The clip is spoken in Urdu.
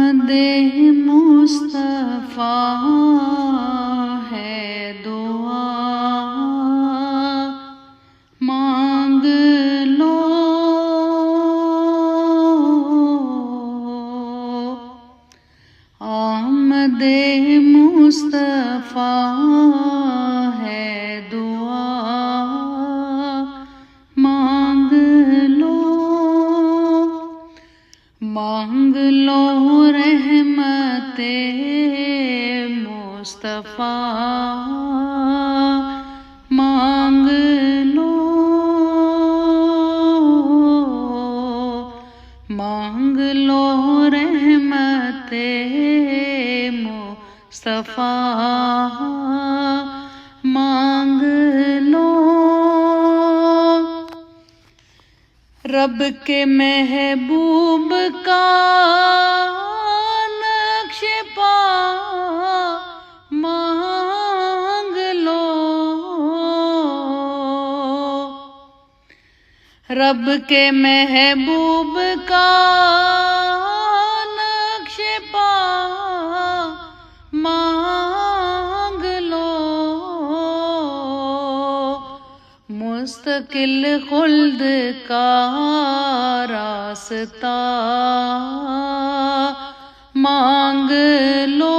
آمد مصطفیٰ ہے دعا مانگ لو، آمد مصطفیٰ ہے دعا مانگ لو، مانگ لو رحمت مصطفیٰ مانگ لو، مانگ لو رحمت مصطفیٰ مانگ لو، رب کے محبوب کا نقش پا مانگ لو، رب کے محبوب کا نقش پا مانگ لو، مستقل خلد کا راستہ مانگ لو،